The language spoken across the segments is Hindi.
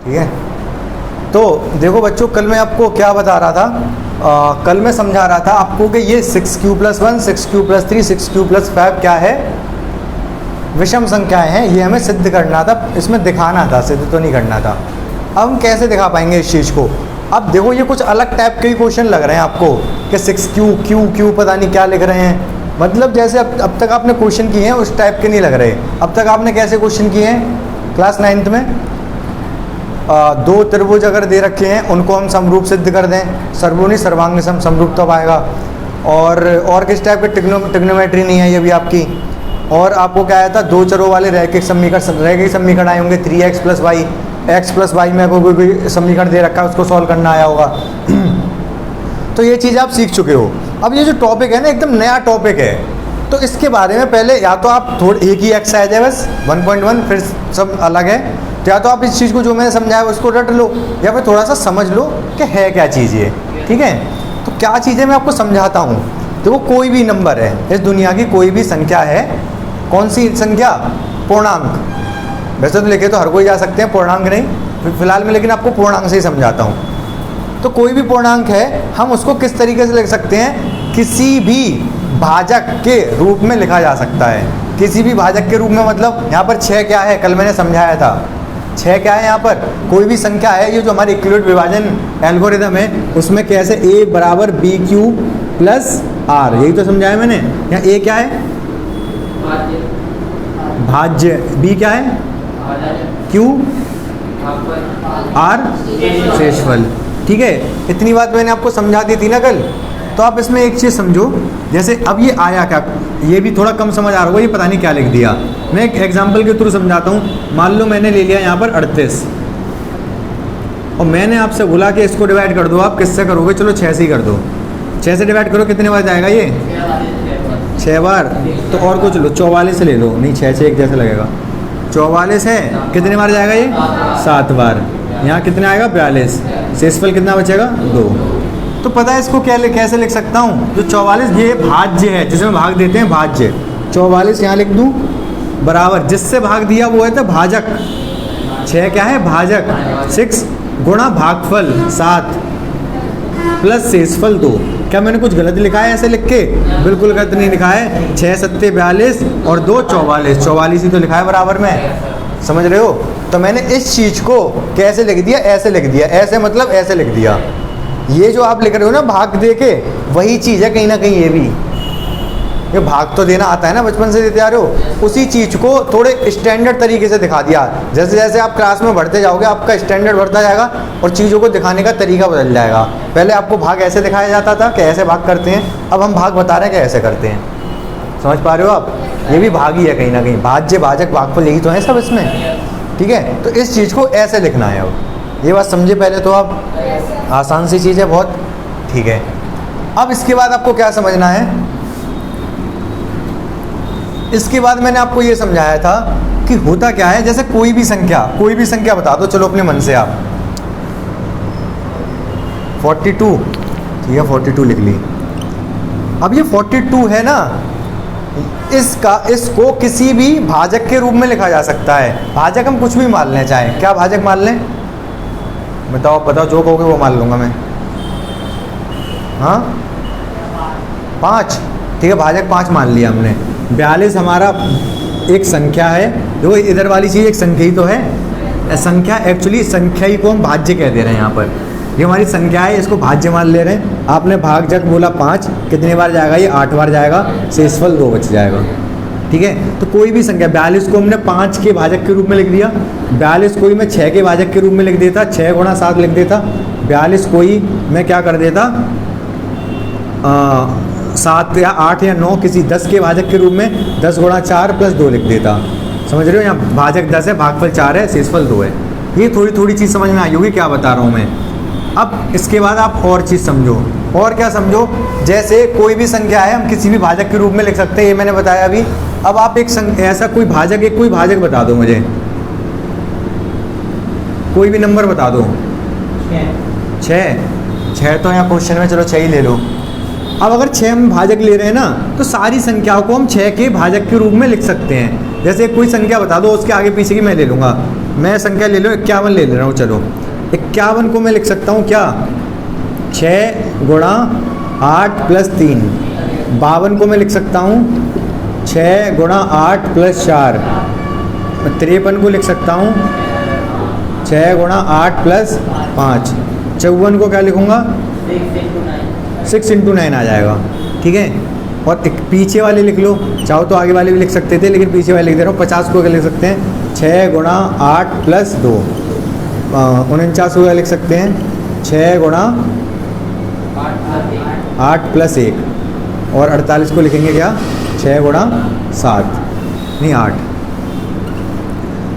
ठीक है। तो देखो बच्चों, कल मैं आपको क्या बता रहा था, कल मैं समझा रहा था आपको कि ये 6q+1, 6q+3, 6q+5 क्या है, विषम संख्याएं हैं। ये हमें सिद्ध करना था, इसमें दिखाना था, सिद्ध तो नहीं करना था। अब हम कैसे दिखा पाएंगे इस चीज़ को? अब देखो, ये कुछ अलग टाइप के क्वेश्चन लग रहे हैं आपको कि 6q पता नहीं क्या लिख रहे हैं। मतलब जैसे अब तक आपने क्वेश्चन किए हैं उस टाइप के नहीं लग रहे। अब तक आपने कैसे क्वेश्चन किए हैं क्लास 9th में? दो त्रिभुज अगर दे रखे हैं उनको हम समरूप सिद्ध कर दें, सर्वोनी सर्वांग समरूप तब आएगा। और किस टाइप के ट्रिग्नोमेट्री नहीं है ये भी आपकी। और आपको क्या आया था, दो चरों वाले रैखिक समीकरण आए होंगे, 3x+y, x+y में कोई समीकरण दे रखा है उसको सॉल्व करना आया होगा। तो ये चीज़ आप सीख चुके हो। अब ये जो टॉपिक है ना, एकदम नया टॉपिक है, तो इसके बारे में पहले या तो आप थोड़ी एक ही एक्स आ जाए बस 1.1, फिर सब अलग है। तो या तो आप इस चीज़ को जो मैंने समझाया उसको रट लो, या फिर थोड़ा सा समझ लो कि है क्या चीज़ ये। ठीक है, तो क्या चीज़ है मैं आपको समझाता हूँ। तो वो कोई भी नंबर है इस दुनिया की, कोई भी संख्या है। कौन सी संख्या? पूर्णांक। वैसे तो लेके तो हर कोई जा सकते हैं, पूर्णांक नहीं फिलहाल में, लेकिन आपको पूर्णांक से ही समझाता हूँ। तो कोई भी पूर्णांक है, हम उसको किस तरीके से लिख सकते हैं? किसी भी भाजक के रूप में लिखा जा सकता है। किसी भी भाजक के रूप में मतलब यहाँ पर 6 क्या है, कल मैंने समझाया था। 6 क्या है यहाँ पर? कोई भी संख्या है, ये जो हमारी इक्विवेलेंट विभाजन एल्गोरिदम है उसमें कैसे a बराबर BQ+R, यही तो समझाया मैंने। यहाँ a क्या है? भाज्य। b क्या है? q, r शेषफल। ठीक है, इतनी बात मैंने आपको समझा दी थी ना कल। तो आप इसमें एक चीज़ समझो, जैसे अब ये आया क्या, ये भी थोड़ा कम समझ आ रहा होगा, ये पता नहीं क्या लिख दिया। मैं एक एग्जांपल के थ्रू समझाता हूँ। मान लो मैंने ले लिया यहाँ पर 38 और मैंने आपसे बोला कि इसको डिवाइड कर दो। आप किससे करोगे? चलो 6 से ही कर दो। 6 से डिवाइड करो, कितने बार जाएगा ये? 6 बार। तो और कुछ लो, 44 ले लो। नहीं, 6 से एक जैसा लगेगा। 44 है, कितने बार जाएगा ये? 7 बार। यहाँ कितने आएगा? 42। शेषफल कितना बचेगा? 2। तो पता है इसको कैसे लिख सकता हूँ? जो 44 ये भाज्य है, जिसमें भाग देते हैं भाज्य। 44 यहाँ लिख दूँ बराबर, जिससे भाग दिया वो है तो भाजक। 6 क्या है? भाजक। 6 गुणा भागफल 7 प्लस शेषफल 2। क्या मैंने कुछ गलत लिखा है ऐसे लिख के? बिल्कुल गलत नहीं लिखा है। 6 सत्ते 42 और 2 44, 44 ही तो लिखा है बराबर में। समझ रहे हो? तो मैंने इस चीज़ को कैसे लिख दिया? ऐसे लिख दिया। ऐसे मतलब ऐसे लिख दिया। ये जो आप लिख रहे हो ना भाग दे के, वही चीज़ है कहीं ना कहीं ये भी। ये भाग तो देना आता है ना, बचपन से देते आ रहे हो। उसी चीज़ को थोड़े स्टैंडर्ड तरीके से दिखा दिया। जैसे जैसे आप क्लास में बढ़ते जाओगे आपका स्टैंडर्ड बढ़ता जाएगा और चीज़ों को दिखाने का तरीका बदल जाएगा। पहले आपको भाग ऐसे दिखाया जाता था कि ऐसे भाग करते हैं, अब हम भाग बता रहे हैं कि ऐसे करते हैं। समझ पा रहे हो आप? ये भी भाग ही है कहीं ना कहीं। भाज्य, भाजक, भागफल यही तो है सब इसमें। ठीक है, तो इस चीज़ को ऐसे लिखना है। अब ये बात समझे पहले तो आप, आसान सी चीज़ है बहुत। ठीक है, अब इसके बाद आपको क्या समझना है? इसके बाद मैंने आपको ये समझाया था कि होता क्या है। जैसे कोई भी संख्या बता दो, चलो अपने मन से आप। 42, ठीक है 42 लिख ली। अब ये 42 है ना, इसको किसी भी भाजक के रूप में लिखा जा सकता है। भाजक हम कुछ भी मान लें, चाहे क्या भाजक मान लें? बताओ जो कहोगे वो मान लूँगा मैं। हाँ 5, ठीक है, भाजक 5 मान लिया हमने। 42 हमारा एक संख्या है। देखो इधर वाली चीज़ एक संख्या ही तो है। संख्या एक्चुअली संख्या ही को हम भाज्य कह दे रहे हैं। यहाँ पर ये हमारी संख्या है, इसको भाज्य मान ले रहे हैं। आपने भाजक बोला 5, कितने बार जाएगा ये? 8 बार जाएगा। शेषफल 2 बच जाएगा। ठीक है, तो कोई भी संख्या 42 को हमने 5 के भाजक के रूप में लिख दिया। 42 को ही मैं 6 के भाजक के रूप में लिख देता, 6 गुणा 7 लिख देता। 42 को ही मैं क्या कर देता, 7 या 8 या 9 किसी 10 के भाजक के रूप में 10 गुणा 4 प्लस 2 लिख देता। समझ रहे हो? यहाँ भाजक 10 है, भागफल 4 है, शेषफल 2 है। ये थोड़ी चीज़ समझ में आई होगी क्या बता रहा हूँ मैं। अब इसके बाद आप और चीज़ समझो। और क्या समझो? जैसे कोई भी संख्या है हम किसी भी भाजक के रूप में लिख सकते हैं, ये मैंने बताया अभी। अब आप ऐसा कोई भाजक बता दो मुझे, कोई भी नंबर बता दो। 6 तो यहाँ क्वेश्चन में, चलो 6 ही ले लो। अब अगर 6 हम भाजक ले रहे हैं ना, तो सारी संख्याओं को हम 6 के भाजक के रूप में लिख सकते हैं। जैसे कोई संख्या बता दो, उसके आगे पीछे की मैं ले लूँगा। मैं संख्या ले लो 51 ले रहा हूँ, चलो 51 को मैं लिख सकता हूँ क्या 6 गुणा 8 प्लस 3। 52 को मैं लिख सकता हूँ 6 गुणा 8 प्लस 4। 53 को लिख सकता हूँ 6 गुणा 8 प्लस 5। 54 को क्या लिखूँगा 6 इंटू 9 आ जाएगा, ठीक है। और एक पीछे वाले लिख लो, चाहो तो आगे वाले भी लिख सकते थे, लेकिन पीछे वाले लिख दे रहा हूँ। 50 को क्या लिख सकते हैं 6 गुणा 8 प्लस 2। 49 को क्या लिख सकते हैं 6 गुणा 8 प्लस 1। और 48 को लिखेंगे क्या 6 गुणा 7, नहीं 8।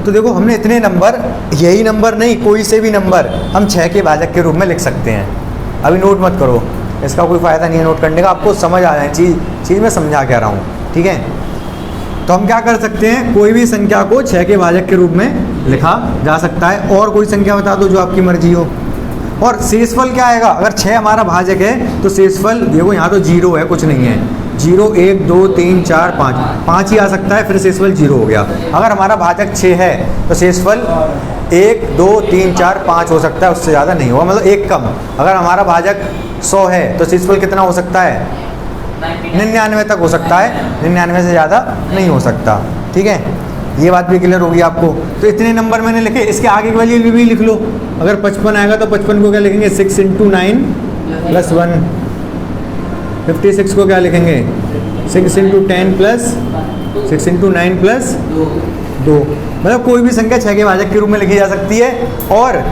तो देखो हमने इतने नंबर, यही नंबर नहीं कोई से भी नंबर हम 6 के भाजक के रूप में लिख सकते हैं। अभी नोट मत करो, इसका कोई फ़ायदा नहीं है नोट करने का, आपको समझ आ जाए चीज़ मैं समझा क्या रहा हूँ, ठीक है। तो हम क्या कर सकते हैं, कोई भी संख्या को 6 के भाजक के रूप में लिखा जा सकता है। और कोई संख्या बता दो जो आपकी मर्जी हो। और शेषफल क्या आएगा, अगर 6 हमारा भाजक है तो शेषफल देखो यहाँ तो 0 है, कुछ नहीं है। 0 1 2 3 4 5, 5 ही आ सकता है, फिर शेषफल 0 हो गया। अगर हमारा भाजक 6 है तो शेषफल 1 2 3 4 5 हो सकता है, उससे ज़्यादा नहीं होगा, मतलब एक कम। अगर हमारा भाजक 100 है तो शेषफल कितना हो सकता है 99 तक हो सकता है, 99 से ज़्यादा नहीं हो सकता, ठीक है। ये बात भी क्लियर होगी आपको। तो इतने नंबर मैंने लिखे, इसके आगे की वैल्यू भी लिख लो। अगर 55 आएगा तो 55 को क्या लिखेंगे 6 इंटू 9 प्लस 1। 56 को क्या लिखेंगे 6 इंटू 10 प्लस 6 इंटू 9 प्लस 2। मतलब कोई भी संख्या 6 के भाजक के रूप में लिखी जा सकती है। और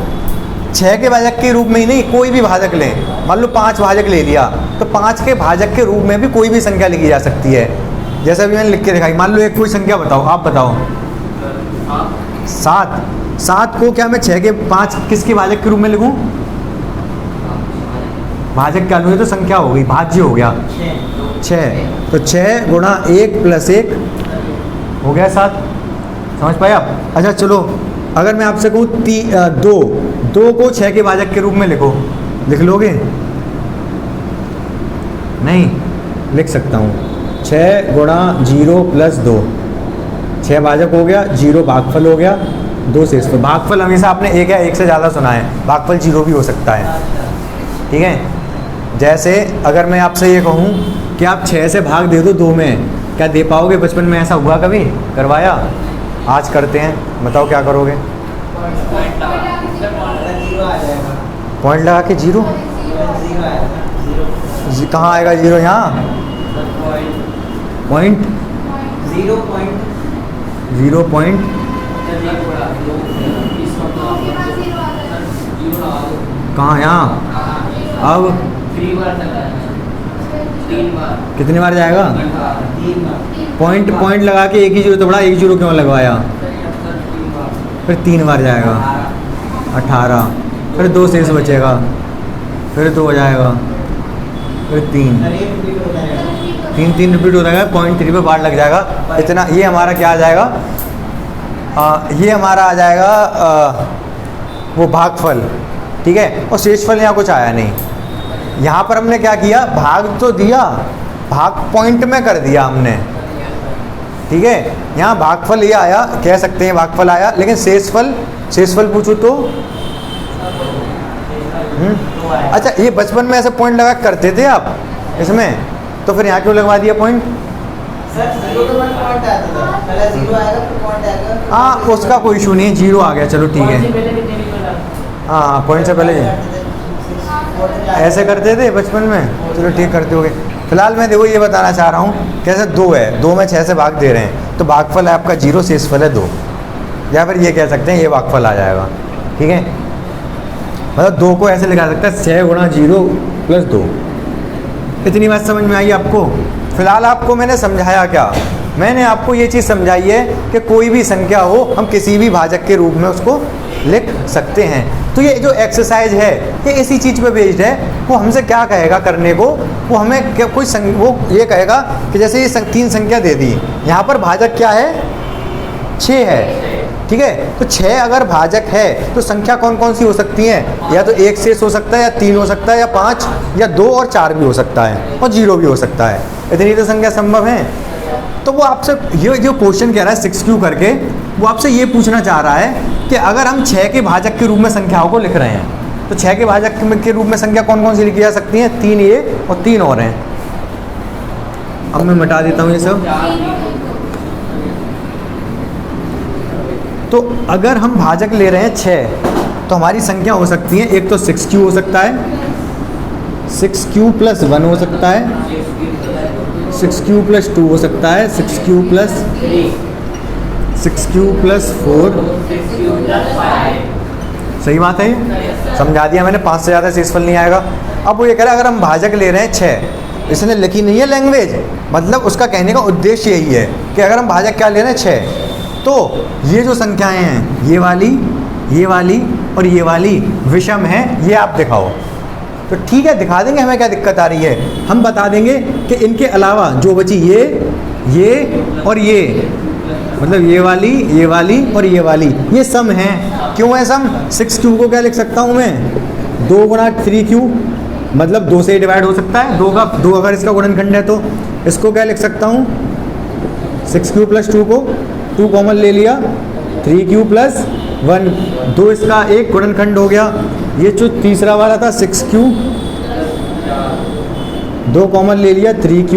6 के भाजक के रूप में ही नहीं, कोई भी भाजक लें, मान लो 5 भाजक ले लिया तो 5 के भाजक के रूप में भी कोई भी संख्या लिखी जा सकती है। जैसा भी मैंने लिख के दिखाई, मान लो एक कोई संख्या बताओ, आप बताओ 7। 7 को क्या मैं 6 के 5 किसके भाजक के रूप में लिखूं, भाजक क्या लूँ तो संख्या हो गई, भाज्य हो गया 6। तो 6 गुणा 1 प्लस 1 हो गया 7। समझ पाए आप। अच्छा चलो, अगर मैं आपसे कहूँ 2 को 6 के भाजक के रूप में लिखो, लिख लोगे? नहीं, लिख सकता हूँ 6 गुणा 0 प्लस 2। 6 भाजक हो गया, 0 भागफल हो गया, 2 शेषफल। भागफल हमेशा आपने 1 या 1 से ज़्यादा सुना है, भागफल 0 भी हो सकता है, ठीक है। जैसे अगर मैं आपसे ये कहूँ कि आप 6 से भाग दे दो 2 में, क्या दे पाओगे? बचपन में ऐसा हुआ कभी, करवाया? आज करते हैं, बताओ क्या करोगे? पॉइंट लगा के 0 कहाँ आएगा 0? यहाँ पॉइंट 0 पॉइंट कहाँ, यहाँ। अब कितनी बार जाएगा? पॉइंट लगा के एक ही 0 तो बड़ा, एक 0 क्यों लगवाया? फिर 3 बार जाएगा 18, फिर 2 शेष बचेगा, फिर 2 हो जाएगा, फिर 3 रिपीट हो जाएगा, 0.3 पे बार लग जाएगा इतना। ये हमारा क्या आ जाएगा, ये हमारा आ जाएगा वो भागफल, ठीक है। और शेषफल यहाँ कुछ आया नहीं। यहाँ पर हमने क्या किया, भाग तो दिया, भाग पॉइंट में कर दिया हमने, ठीक है। यहाँ भागफल ये आया, कह सकते हैं भागफल आया, लेकिन शेषफल पूछूँ तो अच्छा, ये बचपन में ऐसे पॉइंट लगा करते थे आप इसमें, तो फिर यहाँ क्यों लगवा दिया पॉइंट? हाँ, उसका कोई इशू नहीं है, 0 आ गया, चलो ठीक है। हाँ, पॉइंट से पहले ऐसे करते थे बचपन में, चलो ठीक करते हो गए। फिलहाल मैं देखो ये बताना चाह रहा हूँ, कैसे 2 है, 2 में 6 से भाग दे रहे हैं, तो भागफल है आपका 0, शेषफल है 2, या फिर ये कह सकते हैं ये भागफल आ जाएगा, ठीक है। मतलब 2 को ऐसे लिखा सकता है 6 गुणा 0 प्लस 2। इतनी बात समझ में आई आपको? फिलहाल आपको मैंने समझाया क्या, मैंने आपको ये चीज़ समझाई है कि कोई भी संख्या हो हम किसी भी भाजक के रूप में उसको लिख सकते हैं। तो ये जो एक्सरसाइज है ये इसी चीज़ पे बेस्ड है। वो हमसे क्या कहेगा करने को, वो हमें वो ये कहेगा कि जैसे ये 3 संख्या दे दी, यहाँ पर भाजक क्या है 6 है, ठीक है। तो 6 अगर भाजक है तो संख्या कौन कौन सी हो सकती हैं? या तो 1 शेष हो सकता है, या 3 हो सकता है, या 5, या 2 और 4 भी हो सकता है, और 0 भी हो सकता है। इतनी तो संख्या संभव है। तो वो आपसे ये जो क्वेश्चन कह रहा है 6Q करके, वो आपसे ये पूछना चाह रहा है कि अगर हम 6 के भाजक के रूप में संख्याओं को लिख रहे हैं तो 6 के भाजक के रूप में संख्या कौन कौन सी लिखी जा सकती हैं? 3 ये और 3 और हैं। अब मैं मिटा देता हूँ ये सब। तो अगर हम भाजक ले रहे हैं 6 तो हमारी संख्या हो सकती है, एक तो 6q हो सकता है, 6q + 1 हो सकता है, 6q + 2 हो सकता है, 6q + 4। सही बात है, ये समझा दिया मैंने, 5 से ज़्यादा शेषफल नहीं आएगा। अब वो ये कह रहा है अगर हम भाजक ले रहे हैं 6, इसने लिखी नहीं है लैंग्वेज, मतलब उसका कहने का उद्देश्य यही है कि अगर हम भाजक क्या ले रहे हैं 6, तो ये जो संख्याएं हैं ये वाली और ये वाली विषम है, ये आप दिखाओ। तो ठीक है, दिखा देंगे, हमें क्या दिक्कत आ रही है। हम बता देंगे कि इनके अलावा जो बची ये और ये, मतलब ये वाली और ये वाली, ये सम है। क्यों है सम? 6q को क्या लिख सकता हूँ मैं? 2 गुणा 3q, मतलब 2 से डिवाइड हो सकता है, 2 अगर इसका गुणनखंड है तो इसको क्या लिख सकता हूँ? 6q + 2 को 2 कॉमन ले लिया, 3q + 1, 2 इसका एक गुणनखंड हो गया। ये जो तीसरा वाला था 6q, 2 कॉमन ले लिया, 3q,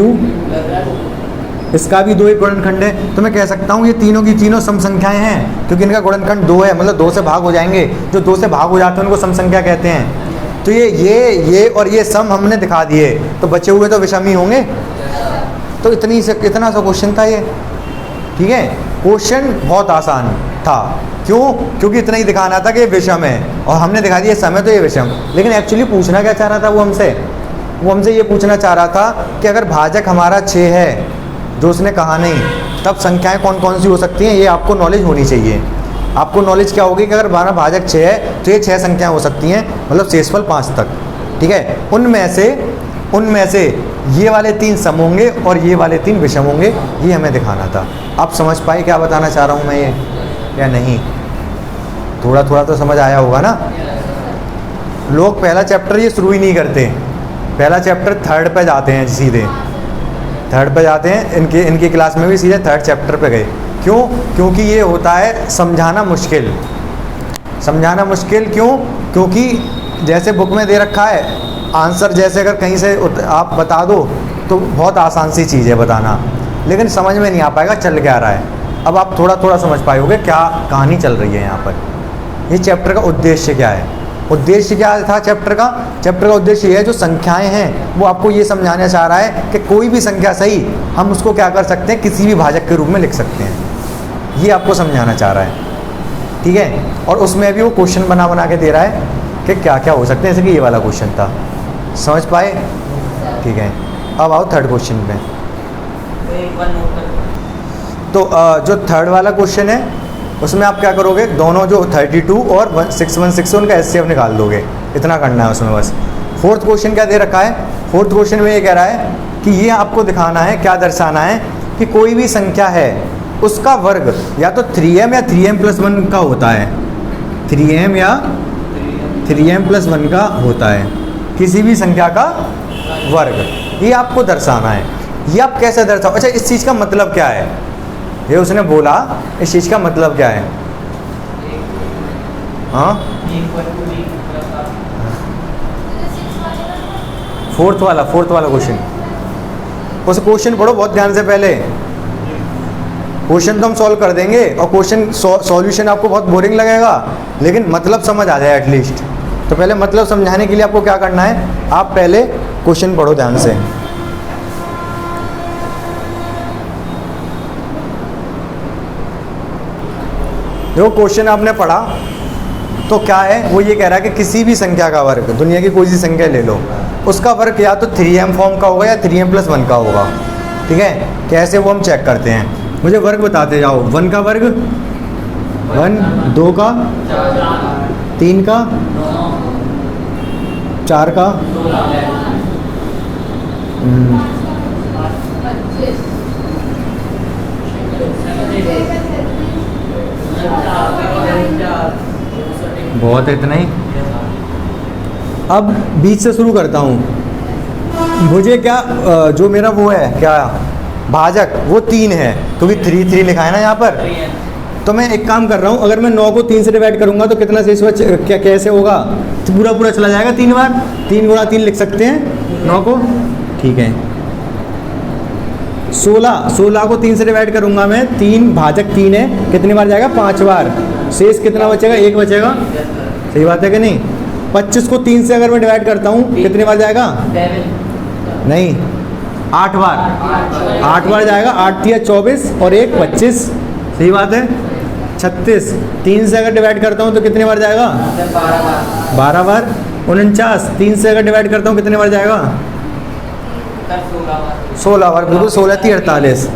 इसका भी 2 एक गुणनखंड है। तो मैं कह सकता हूँ ये तीनों की तीनों सम संख्याएं हैं, क्योंकि इनका गुणनखंड 2 है, मतलब 2 से भाग हो जाएंगे। जो 2 से भाग हो जाते हैं उनको सम संख्या कहते हैं। तो ये और ये सम हमने दिखा दिए, तो बचे हुए तो विषम ही होंगे। तो इतना सा क्वेश्चन था ये, ठीक है। क्वेश्चन बहुत आसान था, क्यों? क्योंकि इतना ही दिखाना था कि ये विषम है, और हमने दिखा दिया सम है तो ये विषम। लेकिन एक्चुअली पूछना क्या चाह रहा था वो हमसे ये पूछना चाह रहा था कि अगर भाजक हमारा 6 है, जो उसने कहा नहीं, तब संख्याएं कौन कौन सी हो सकती हैं, ये आपको नॉलेज होनी चाहिए। आपको नॉलेज क्या होगी कि अगर हमारा भाजक 6 है तो ये 6 संख्याएं हो सकती हैं, मतलब शेषफल 5 तक, ठीक है। उनमें से ये वाले 3 सम होंगे और ये वाले 3 विषम होंगे, ये हमें दिखाना था। आप समझ पाए क्या बताना चाह रहा हूँ मैं ये, या नहीं? थोड़ा थोड़ा तो समझ आया होगा ना। लोग पहला चैप्टर ये शुरू ही नहीं करते, पहला चैप्टर 3rd पे जाते हैं, सीधे 3rd पे जाते हैं। इनकी क्लास में भी सीधे 3rd चैप्टर पे गए। क्यों? क्योंकि ये होता है समझाना मुश्किल। क्यों? क्योंकि जैसे बुक में दे रखा है आंसर, जैसे अगर कहीं से आप बता दो तो बहुत आसान सी चीज़ है बताना, लेकिन समझ में नहीं आ पाएगा चल क्या रहा है। अब आप थोड़ा थोड़ा समझ पाओगे क्या कहानी चल रही है यहाँ पर। ये चैप्टर का उद्देश्य क्या है? उद्देश्य क्या था चैप्टर का उद्देश्य ये है, जो संख्याएं हैं वो आपको ये समझाना चाह रहा है कि कोई भी संख्या सही, हम उसको क्या कर सकते हैं, किसी भी भाजक के रूप में लिख सकते हैं। ये आपको समझाना चाह रहा है, ठीक है। और उसमें भी वो क्वेश्चन बना के दे रहा है कि क्या क्या हो सकते हैं, जैसे कि ये वाला क्वेश्चन था। समझ पाए? ठीक है। अब आओ 3rd क्वेश्चन में। तो जो 3rd वाला क्वेश्चन है उसमें आप क्या करोगे, दोनों जो 32 और 616 उनका एचसीएफ निकाल दोगे, इतना करना है उसमें बस। 4th क्वेश्चन क्या दे रखा है? 4th क्वेश्चन में ये कह रहा है कि ये आपको दिखाना है, क्या दर्शाना है कि कोई भी संख्या है उसका वर्ग या तो 3m या 3m + 1 का होता है, 3m या 3m + 1 का होता है, किसी भी संख्या का वर्ग, ये आपको दर्शाना है। ये आप कैसे दर्शाओ? अच्छा, इस चीज़ का मतलब क्या है? ये उसने बोला, इस चीज़ का मतलब क्या है? हाँ, 4th वाला क्वेश्चन, उस क्वेश्चन पढ़ो बहुत ध्यान से पहले। क्वेश्चन तो हम सॉल्व कर देंगे और क्वेश्चन सॉल्यूशन आपको बहुत बोरिंग लगेगा, लेकिन मतलब समझ आ जाए एटलीस्ट। तो पहले मतलब समझाने के लिए आपको क्या करना है, आप पहले क्वेश्चन पढ़ो ध्यान से। जो क्वेश्चन आपने पढ़ा तो क्या है, वो ये कह रहा है कि किसी भी संख्या का वर्ग, दुनिया की कोई सी संख्या ले लो, उसका वर्ग या तो 3m फॉर्म का होगा या 3m + 1 का होगा, ठीक है। कैसे वो हम चेक करते हैं, मुझे वर्ग बताते जाओ। 1 का वर्ग 1, 2 का 3 का 4 का 25, बहुत है इतना ही। अब बीच से शुरू करता हूँ। मुझे क्या जो मेरा वो है क्या भाजक, वो 3 है, क्योंकि 3 3 लिखा है ना यहाँ पर, तो मैं एक काम कर रहा हूँ, अगर मैं 9 को 3 से डिवाइड करूँगा तो कितना शेष क्या कैसे होगा, तो पूरा पूरा चला जाएगा 3 बार, 3 गुणा 3 लिख सकते हैं 9 को, ठीक है। 16 को 3 से डिवाइड करूँगा मैं, 3 भाजक 3 है, कितनी बार जाएगा 5 बार, शेष कितना बचेगा 1 बचेगा, सही बात है कि नहीं। 25 को 3 से अगर मैं डिवाइड करता हूँ कितनी बार जाएगा, नहीं 8 बार, 8 बार जाएगा, 8 तिया 24 और 1 25, सही बात है। 36 3 से अगर डिवाइड करता हूँ तो कितने बार जाएगा, 12 बार। 49 3 से अगर डिवाइड करता हूँ कितने बार जाएगा, 16 बार, बिल्कुल 16 × 48,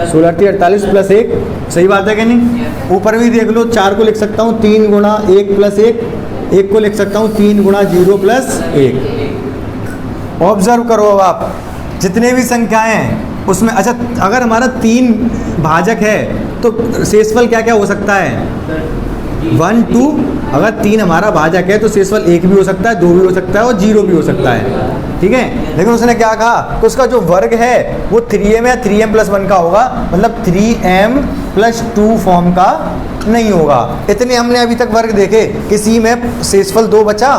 16 × 48 प्लस 1, सही बात है कि नहीं। ऊपर भी देख लो, 4 को लिख सकता हूँ 3 गुणा 1 प्लस 1, 1 को लिख सकता हूँ 3 गुणा 0 प्लस 1। ऑब्जर्व करो अब आप, जितने भी संख्याएं हैं उसमें, अच्छा अगर हमारा 3 भाजक है तो शेषफल क्या क्या हो सकता है, 1 2, अगर 3 हमारा भाजक है तो शेषफल 1 भी हो सकता है, 2 भी हो सकता है और 0 भी हो सकता है, ठीक है। लेकिन उसने क्या कहा कि उसका जो वर्ग है वो 3m या 3m + 1 का होगा, मतलब 3m + 2 फॉर्म का नहीं होगा। इतने हमने अभी तक वर्ग देखे, किसी में शेषफल 2 बचा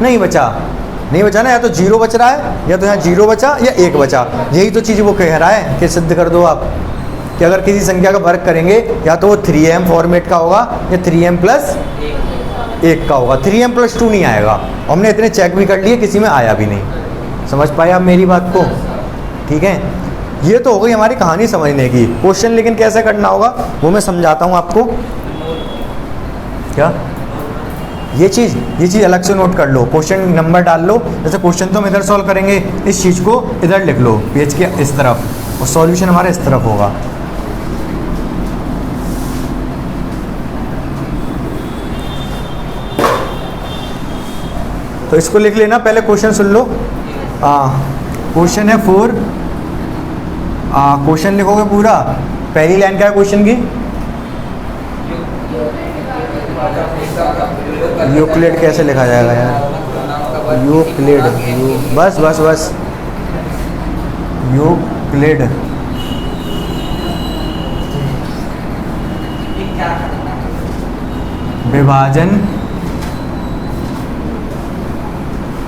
नहीं बचा ना, या तो 0 बच रहा है या तो यहाँ 0 बचा या 1 बचा, यही तो चीज़ वो कह रहा है कि सिद्ध कर दो आप कि अगर किसी संख्या का वर्ग करेंगे या तो वो 3m फॉर्मेट का होगा या 3m + 1 का होगा, 3m + 2 नहीं आएगा। हमने इतने चेक भी कर लिए, किसी में आया भी नहीं। समझ पाए आप मेरी बात को, ठीक है। ये तो हो गई हमारी कहानी समझने की। क्वेश्चन लेकिन कैसे करना होगा वो मैं समझाता हूँ आपको। क्या ये चीज़ अलग से नोट कर लो, क्वेश्चन नंबर डाल लो। जैसे क्वेश्चन तो हम इधर सॉल्व करेंगे, इस चीज़ को इधर लिख लो पेज के इस तरफ, और सॉल्यूशन हमारा इस तरफ होगा। तो इसको लिख लेना, पहले क्वेश्चन सुन लो। क्वेश्चन है 4, क्वेश्चन लिखोगे पूरा। पहली लाइन क्या है क्वेश्चन की, यूक्लिड कैसे लिखा जाएगा यार, यूक्लिड, बस यूक्लिड विभाजन,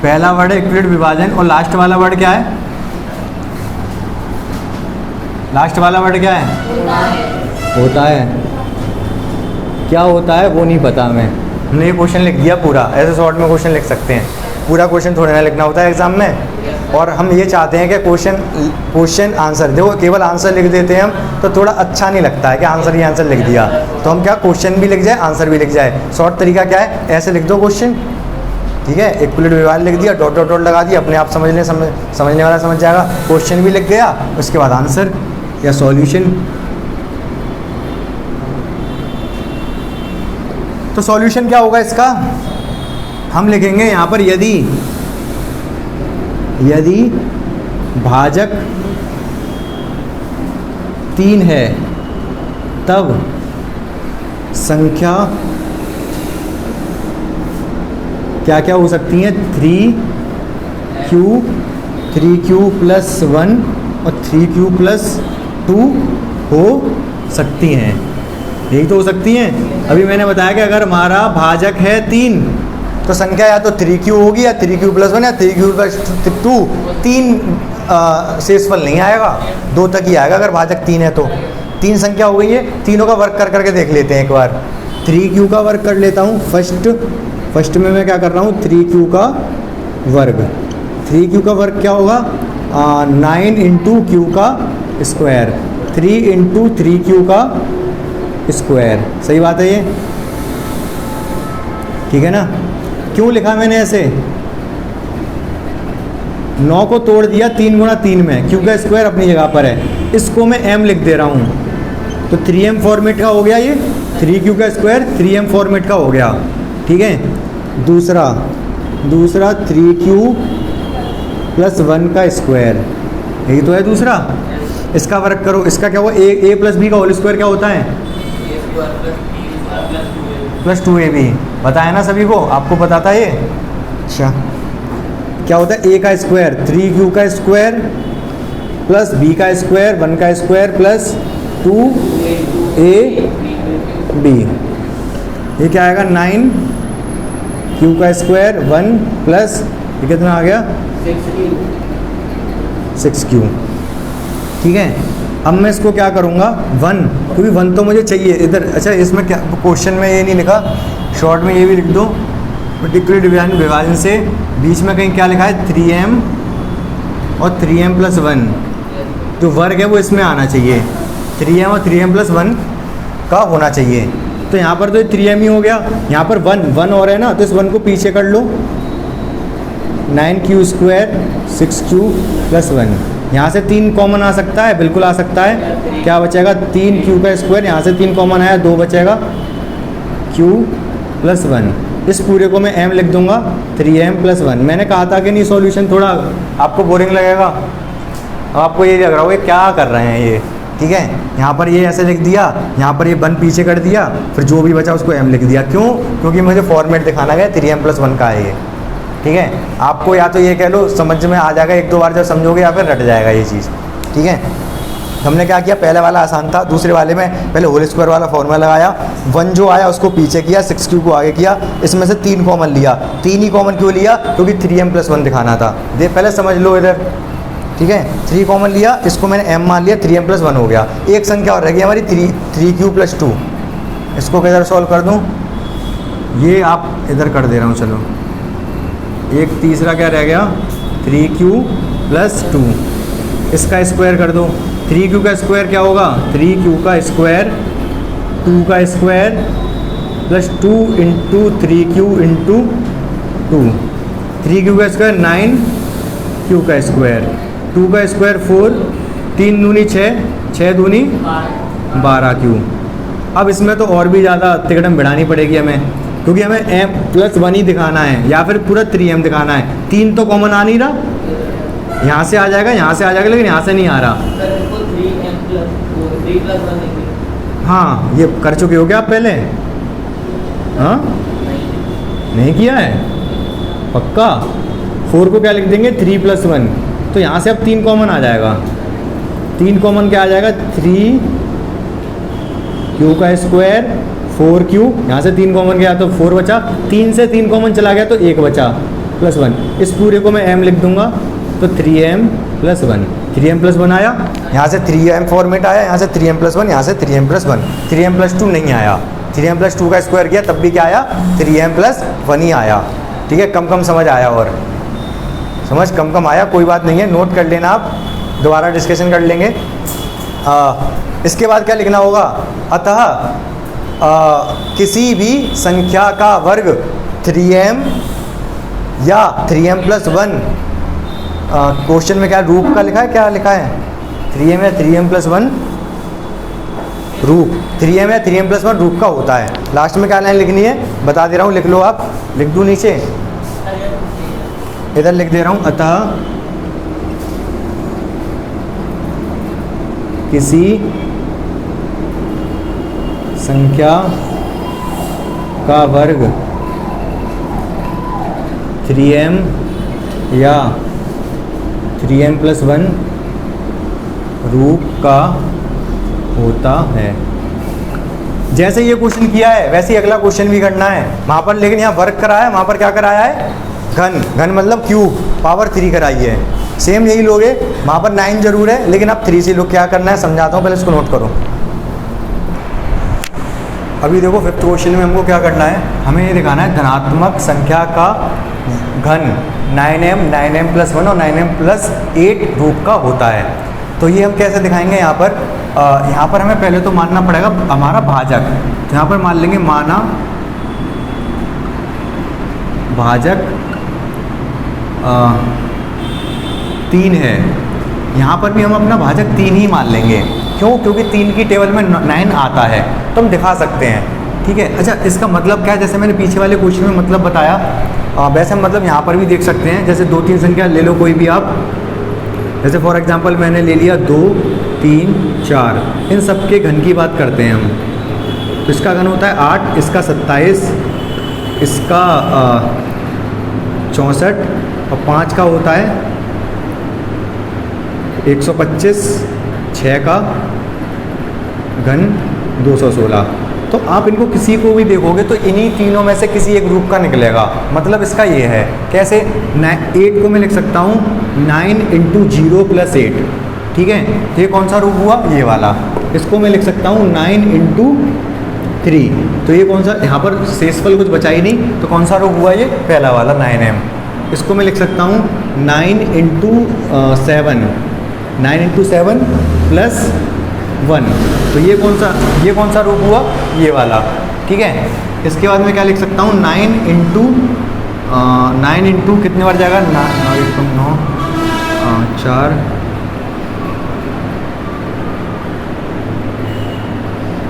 पहला वर्ड है यूक्लिड विभाजन, और लास्ट वाला वर्ड क्या है, लास्ट वाला वर्ड क्या है, होता है। क्या होता है वो नहीं पता हमें, हमने ये क्वेश्चन लिख दिया पूरा। ऐसे शॉर्ट में क्वेश्चन लिख सकते हैं, पूरा क्वेश्चन थोड़ा ना लिखना होता है एग्जाम में। और हम ये चाहते हैं कि क्वेश्चन आंसर, देखो केवल आंसर लिख देते हैं हम तो थोड़ा अच्छा नहीं लगता है कि आंसर ही आंसर लिख दिया, तो हम क्या क्वेश्चन भी लिख जाए आंसर भी लिख जाए। शॉर्ट तरीका क्या है, ऐसे लिख दो क्वेश्चन, ठीक है। एक यूक्लिड विभाजन लिख दिया, डॉट डॉट डॉट लगा दिया, अपने आप समझने वाला समझ जाएगा। क्वेश्चन भी लिख गया, उसके बाद आंसर या सॉल्यूशन। तो सॉल्यूशन क्या होगा इसका, हम लिखेंगे यहाँ पर यदि भाजक 3 है तब संख्या क्या क्या हो सकती हैं, 3q + 1 और 3q + 2 हो सकती हैं, यही तो हो सकती हैं। अभी मैंने बताया कि अगर हमारा भाजक है 3 तो संख्या या तो 3q होगी या 3q + 1 या 3q + 2, 3 शेषफल नहीं आएगा, 2 तक ही आएगा अगर भाजक 3 है तो। 3 संख्या हो गई है, तीनों का वर्ग कर करके देख लेते हैं एक बार। 3q का वर्ग कर लेता हूँ फर्स्ट में मैं क्या कर रहा हूँ, 3q का वर्ग। 3q का वर्ग क्या होगा, 9 × q का स्क्वायर, 3 × 3q का स्क्वायर, सही बात है ये, ठीक है ना। क्यों लिखा मैंने ऐसे, 9 को तोड़ दिया 3 × 3 में, q का स्क्वायर अपनी जगह पर है, इसको मैं m लिख दे रहा हूँ, तो 3m फॉर्मेट का हो गया ये, 3q का स्क्वायर 3m फॉर्मेट का हो गया, ठीक है। दूसरा 3q + 1 का स्क्वायर, यही तो है दूसरा। इसका वर्ग करो, इसका क्या हुआ, a + b का होल स्क्वायर क्या होता है, + 2ab, बताया ना सभी को, आपको बताता है ये। अच्छा क्या होता है, a का स्क्वायर 3q का स्क्वायर + b का स्क्वायर 1 का स्क्वायर + 2a बी। ये क्या आएगा 9 क्यू का स्क्वायर 1 प्लस ये कितना आ गया 6 क्यू। ठीक है, अब मैं इसको क्या करूँगा 1, क्योंकि 1 तो मुझे चाहिए इधर। अच्छा इसमें क्या क्वेश्चन में ये नहीं लिखा, शॉर्ट में ये भी लिख दो, पर्टिकुलर विभाजन से बीच में कहीं क्या लिखा है 3m और 3m प्लस 1, जो वर्ग है वो इसमें आना चाहिए, 3m और 3m प्लस 1 का होना चाहिए। तो यहाँ पर तो ये 3m ही हो गया, यहाँ पर 1 और है ना, तो इस 1 को पीछे कर लो, 9q स्क्वायर 6q प्लस 1। यहाँ से 3 कॉमन आ सकता है, बिल्कुल आ सकता है। क्या बचेगा 3q का स्क्वायर, यहाँ से 3 कॉमन आया, 2 बचेगा q प्लस 1। इस पूरे को मैं m लिख दूंगा 3m प्लस 1। मैंने कहा था कि नहीं सॉल्यूशन थोड़ा आपको बोरिंग लगेगा, अब आपको ये लग रहा होगा क्या कर रहे हैं ये। ठीक है, यहाँ पर ये ऐसे लिख दिया, यहाँ पर ये 1 पीछे कर दिया, फिर जो भी बचा उसको m लिख दिया। क्यों? क्योंकि मुझे फॉर्मेट दिखाना गया 3m प्लस 1 का है ये। ठीक है, आपको या तो ये कह लो समझ में आ जाएगा, 1-2 बार जब समझोगे, या फिर रट जाएगा ये चीज़। ठीक है, हमने क्या किया, पहले वाला आसान था, दूसरे वाले में पहले होल स्क्वायर वाला फॉर्मूला लगाया, 1 जो आया उसको पीछे किया, 6q को आगे किया, इसमें से 3 कॉमन लिया। 3 ही कॉमन क्यों लिया? क्योंकि 3m प्लस 1 दिखाना था। पहले समझ लो इधर। ठीक है, 3 कॉमन लिया, इसको मैंने m मान लिया, 3m प्लस 1 हो गया। एक संख्या और रह गई हमारी 3q प्लस 2। इसको किधर सॉल्व कर दूँ? ये आप इधर कर दे रहा हूँ, चलो। एक तीसरा क्या रह गया 3q प्लस 2, इसका स्क्वायर कर दो। 3q का स्क्वायर क्या होगा? 3q का स्क्वायर 2 का square plus 2 into 3q into 2। 3q का स्क्वायर 9q का स्क्वायर, 2 का स्क्वायर 4, 3 दूनी 6, 6 दूनी 12q। अब इसमें तो और भी ज़्यादा तिकड़म बढ़ानी पड़ेगी हमें, क्योंकि हमें m प्लस 1 ही दिखाना है या फिर पूरा 3m दिखाना है। 3 तो कॉमन आ नहीं रहा, यहाँ से आ जाएगा, यहाँ से आ जाएगा, लेकिन यहाँ से नहीं आ रहा। हाँ, ये कर चुके हो क्या आप पहले? हाँ, नहीं किया है पक्का। 4 को क्या लिख देंगे 3 प्लस 1, तो यहाँ से अब 3 कॉमन आ जाएगा। 3 कॉमन क्या आ जाएगा 3q का स्क्वायर 4q, यहाँ से 3 कॉमन गया तो 4 बचा, 3 से 3 कॉमन चला गया तो 1 बचा प्लस 1। इस पूरे को मैं m लिख दूंगा, तो 3m प्लस 1। 3m प्लस 1 आया, यहाँ से 3m फॉर्मेट आया, यहाँ से 3m प्लस 1, यहाँ से 3m प्लस 1। 3m प्लस 2 नहीं आया, 3m प्लस 2 का स्क्वायर किया तब भी क्या आया 3m प्लस 1 ही आया। ठीक है, कम कम समझ आया, और समझ कम कम आया, कोई बात नहीं है, नोट कर लेना, आप दोबारा डिस्कशन कर लेंगे। इसके बाद क्या लिखना होगा? अतः किसी भी संख्या का वर्ग 3m या 3m प्लस 1, क्वेश्चन में क्या रूप का लिखा है, क्या लिखा है 3m या 3m प्लस 1 रूप, 3m या 3m प्लस 1 रूप का होता है। लास्ट में क्या लाइन लिखनी है बता दे रहा हूँ, लिख लो आप, लिख दूँ नीचे, इधर लिख दे रहा हूँ। अतः किसी संख्या का वर्ग 3m या 3m प्लस 1 रूप का होता है। जैसे ये क्वेश्चन किया है वैसे ही अगला क्वेश्चन भी करना है वहाँ पर, लेकिन यहाँ वर्ग कराया है, वहाँ पर क्या कराया है घन, घन मतलब क्यूब, पावर 3 कराई है। सेम यही लोगे, वहाँ पर 9 जरूर है, लेकिन अब 3 से लोग क्या करना है समझाता हूँ, पहले इसको नोट करो। अभी देखो 5th क्वेश्चन में हमको क्या करना है, हमें ये दिखाना है धनात्मक संख्या का घन 9m प्लस 1 और 9m प्लस 8 रूप का होता है। तो ये हम कैसे दिखाएंगे? यहाँ पर हमें पहले तो मानना पड़ेगा हमारा भाजक, तो यहाँ पर मान लेंगे माना भाजक 3 है। यहाँ पर भी हम अपना भाजक 3 ही मान लेंगे। क्यों? क्योंकि 3 की टेबल में 9 आता है तो हम दिखा सकते हैं। ठीक है, अच्छा इसका मतलब क्या है? जैसे मैंने पीछे वाले क्वेश्चन में मतलब बताया, वैसे मतलब यहाँ पर भी देख सकते हैं। जैसे 2-3 संख्या ले लो कोई भी आप, जैसे फॉर एग्जांपल मैंने ले लिया 2, 3, 4, इन सब के घन की बात करते हैं हम। तो इसका घन होता है 8, इसका 27, इसका 64 और 5 का होता है 125, 6 का घन 216। तो आप इनको किसी को भी देखोगे तो इन्हीं तीनों में से किसी एक ग्रुप का निकलेगा। मतलब इसका ये है, कैसे 8 को मैं लिख सकता हूँ 9 × 0 + 8, ठीक है। तो ये कौन सा रूप हुआ, ये वाला। इसको मैं लिख सकता हूँ 9 × 3, तो ये कौन सा, यहाँ पर शेषफल कुछ बचा ही नहीं, तो कौन सा रूप हुआ, ये पहला वाला 9m। इसको मैं लिख सकता हूँ 9 × 7, 9 × 7 + 1, तो ये कौन सा रूप हुआ, ये वाला, ठीक है। इसके बाद मैं क्या लिख सकता हूँ 9 × कितने बार जाएगा, 9 4,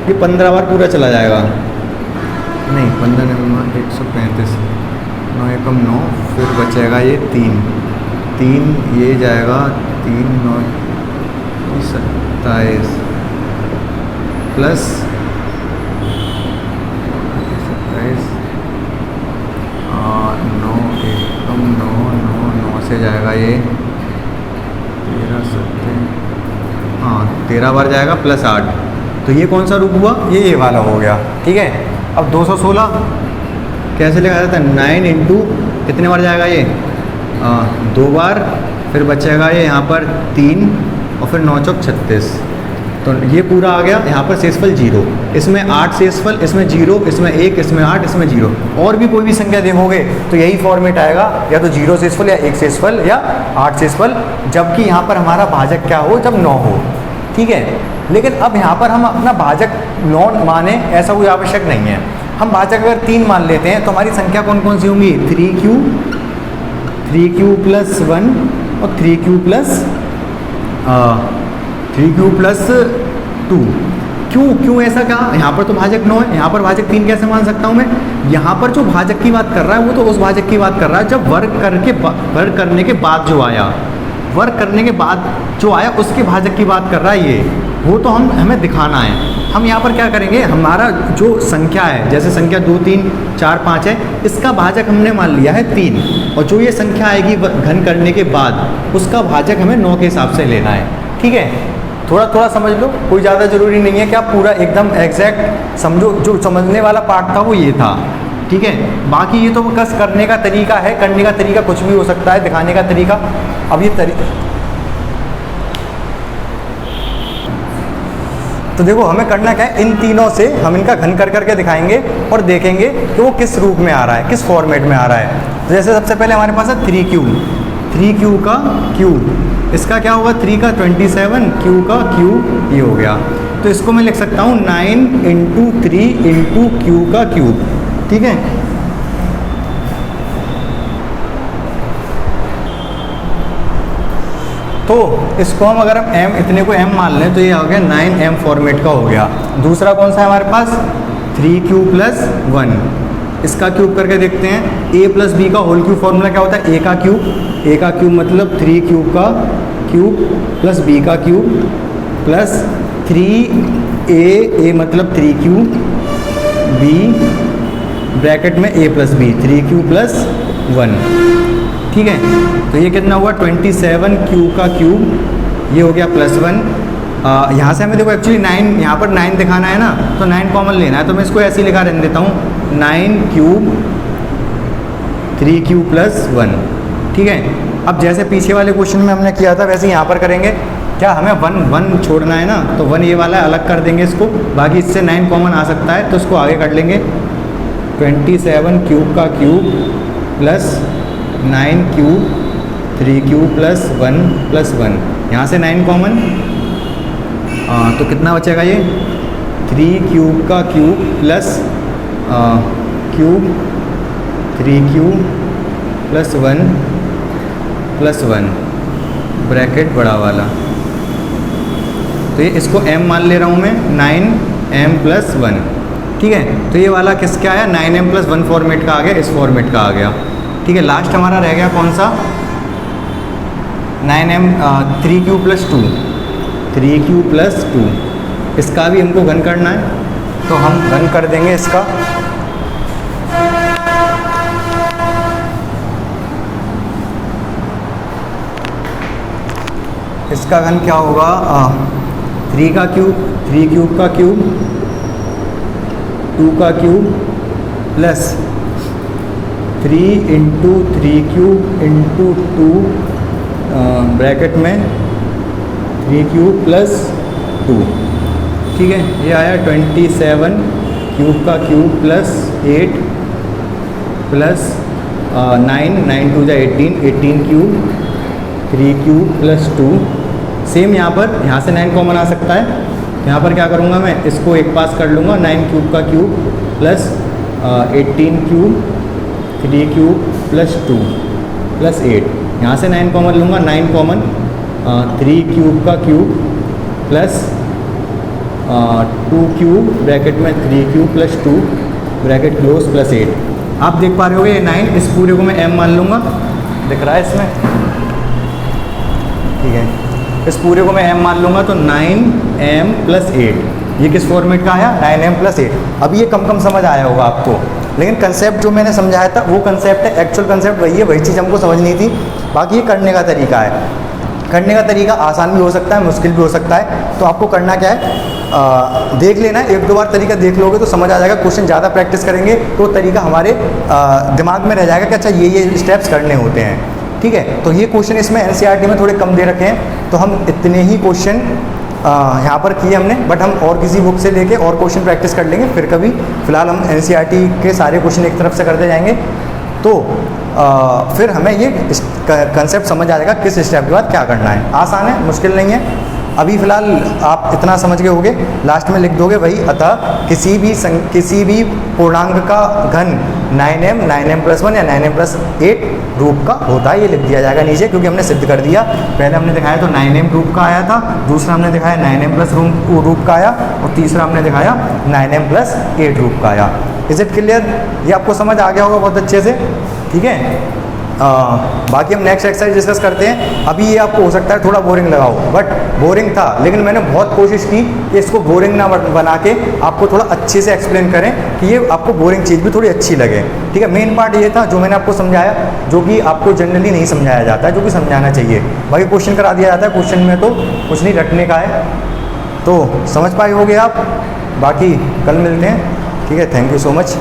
ये 15 बार पूरा चला जाएगा, नहीं 15 नहीं 135, 9 × 9, फिर बचेगा ये 3, ये जाएगा 3 9 27 प्लस 27, 9 × 9 से जाएगा ये 13 बार जाएगा प्लस 8, तो ये कौन सा रूप हुआ, ये वाला हो गया, ठीक है। अब 216 कैसे लिखा जाता है, 9 × कितने बार जाएगा ये, 2 बार, फिर बचेगा ये यहाँ पर 3 और फिर 9 चौक 36, तो ये पूरा आ गया। यहाँ पर शेषफल 0, इसमें 8 शेषफल, इसमें 0, इसमें 1, इसमें 8, इसमें 0। और भी कोई भी संख्या देखोगे तो यही फॉर्मेट आएगा, या तो 0 शेषफल या 1 शेषफल या 8 शेषफल, जबकि यहाँ पर हमारा भाजक क्या हो, जब 9 हो, ठीक है। लेकिन अब यहाँ पर हम अपना भाजक 9 माने, ऐसा कोई आवश्यक नहीं है। हम भाजक अगर 3 मान लेते हैं तो हमारी संख्या कौन कौन सी होंगी, 3q + 1 और 3q + 2। क्यों ऐसा कहा, यहाँ पर तो भाजक 9 है, यहाँ पर भाजक 3 कैसे मान सकता हूँ मैं। यहाँ पर जो भाजक की बात कर रहा है वो तो उस भाजक की बात कर रहा है जब वर्ग करने के बाद जो आया, वर्ग करने के बाद जो आया उसके भाजक की बात कर रहा है ये, वो तो हमें दिखाना है। हम यहाँ पर क्या करेंगे, हमारा जो संख्या है, जैसे संख्या 2 3 4 5 है, इसका भाजक हमने मान लिया है 3, और जो ये संख्या आएगी घन करने के बाद उसका भाजक हमें 9 के हिसाब से लेना है, ठीक है। थोड़ा समझ लो, कोई ज़्यादा ज़रूरी नहीं है कि आप पूरा एकदम एग्जैक्ट समझो। जो समझने वाला पार्ट था वो ये था, ठीक है। बाकी ये तो बस करने का तरीका है, करने का तरीका कुछ भी हो सकता है, दिखाने का तरीका। अब ये तो देखो हमें करना क्या है, इन तीनों से हम इनका घन करके दिखाएंगे और देखेंगे कि वो किस रूप में आ रहा है, किस फॉर्मेट में आ रहा है। तो जैसे सबसे पहले हमारे पास है 3q का क्यूब, इसका क्या होगा, 3 का 27, q का क्यूब, ये हो गया। तो इसको मैं लिख सकता हूँ 9 × 3 × q का क्यूब, ठीक है। तो इसको हम अगर हम m इतने को m मान लें तो ये हो गया 9m फॉर्मेट का हो गया। दूसरा कौन सा है हमारे पास, 3q + 1, इसका क्यूब करके देखते हैं। a + b का होल क्यूब फॉर्मूला क्या होता है, a का क्यूब मतलब 3q का क्यूब प्लस b का क्यूब प्लस 3a मतलब 3q, b ब्रैकेट में a + b, 3q + 1, ठीक है। तो ये कितना हुआ, 27q का क्यूब, ये हो गया +1। यहाँ से हमें देखो एक्चुअली 9, यहाँ पर 9 दिखाना है ना, तो 9 कॉमन लेना है, तो मैं इसको ऐसे ही लिखा रहने देता हूँ 9 3 3q + 1, ठीक है। अब जैसे पीछे वाले क्वेश्चन में हमने किया था वैसे यहाँ पर करेंगे। क्या हमें 1 छोड़ना है ना, तो 1 ये वाला अलग कर देंगे इसको, बाकी इससे 9 कॉमन आ सकता है तो इसको आगे कर लेंगे। 27q का क्यूब प्लस 9q 3q + 1 + 1, यहाँ से 9 कॉमन, तो कितना बचेगा ये 3q का cube plus cube 3q + 1 + 1 bracket बड़ा वाला। तो ये इसको m मान ले रहा हूँ मैं, 9m + 1, ठीक है। तो ये वाला किसका आया, 9m + 1 फॉर्मेट का आ गया, इस फॉर्मेट का आ गया, ठीक है। लास्ट हमारा रह गया कौन सा, 9m 3q + 2, 3q + 2, इसका भी हमको घन करना है, तो हम घन कर देंगे इसका। इसका घन क्या होगा, 3 का क्यूब, 3 क्यूब का क्यूब 2 का cube plus 3 into 3 cube into 2 bracket में 3 क्यूब प्लस 2, ठीक है। ये आया 27 क्यूब का क्यूब प्लस 8 प्लस 9 टू जा 18 क्यूब 3 क्यूब प्लस 2। सेम यहाँ से 9 कॉमन आ सकता है, यहाँ पर क्या करूँगा मैं, इसको एक पास कर लूँगा, 9 क्यूब का cube plus 18 cube 3 cube plus 2 plus 8। यहाँ से 9 कॉमन लूँगा, 9 कॉमन 3 क्यूब का क्यूब प्लस 2 क्यूब ब्रैकेट में 3 cube plus 2 bracket close plus 8। आप देख पा रहे होगे ये 9, इस पूरे को मैं m मान लूँगा, दिख रहा है इसमें, ठीक है। इस पूरे को मैं m मान लूँगा तो 9m प्लस 8, ये किस फॉर्मेट का आया, 9m प्लस 8। अभी ये कम समझ आया होगा आपको, लेकिन कंसेप्ट जो मैंने समझाया था वो कंसेप्ट है, एक्चुअल कंसेप्ट वही है, वही चीज़ हमको समझनी थी। बाकी ये करने का तरीका है, करने का तरीका आसान भी हो सकता है, मुश्किल भी हो सकता है। तो आपको करना क्या है, देख लेना है, 1-2 बार तरीका देख लोगे तो समझ आ जाएगा। क्वेश्चन ज़्यादा प्रैक्टिस करेंगे तो तरीका हमारे दिमाग में रह जाएगा कि अच्छा ये स्टेप्स करने होते हैं, ठीक है। तो ये क्वेश्चन इसमें एनसीईआरटी में थोड़े कम दे रखे हैं, तो हम इतने ही क्वेश्चन यहाँ पर किए हमने, बट हम और किसी बुक से लेके और क्वेश्चन प्रैक्टिस कर लेंगे फिर कभी। फिलहाल हम एनसीईआरटी के सारे क्वेश्चन एक तरफ से करते जाएंगे, तो फिर हमें ये कंसेप्ट समझ आ जाएगा किस स्टेप के बाद क्या करना है। आसान है, मुश्किल नहीं है। अभी फ़िलहाल आप इतना समझ गए होगे, लास्ट में लिख दोगे वही, अतः किसी भी पूर्णांक का घन 9m प्लस 1 या 9m प्लस 8 रूप का होता है, ये लिख दिया जाएगा नीचे, क्योंकि हमने सिद्ध कर दिया। पहले हमने दिखाया तो 9m रूप का आया था, दूसरा हमने दिखाया 9m प्लस रूप का आया, और तीसरा हमने दिखाया 9m प्लस 8 रूप का आया। Is it clear? ये आपको समझ आ गया होगा बहुत अच्छे से, ठीक है। बाकी हम नेक्स्ट एक्सरसाइज डिस्कस करते हैं। अभी ये आपको हो सकता है थोड़ा बोरिंग लगा हो, बट बोरिंग था, लेकिन मैंने बहुत कोशिश की कि इसको बोरिंग ना बना के आपको थोड़ा अच्छे से एक्सप्लेन करें कि ये आपको बोरिंग चीज़ भी थोड़ी अच्छी लगे, ठीक है। मेन पार्ट ये था जो मैंने आपको समझाया, जो कि आपको जनरली नहीं समझाया जाता है, जो कि समझाना चाहिए। बाकी क्वेश्चन करा दिया जाता है, क्वेश्चन में तो कुछ नहीं रटने का है, तो समझ पाए होगे आप। बाकी कल मिलते हैं, ठीक है। Thank you so much.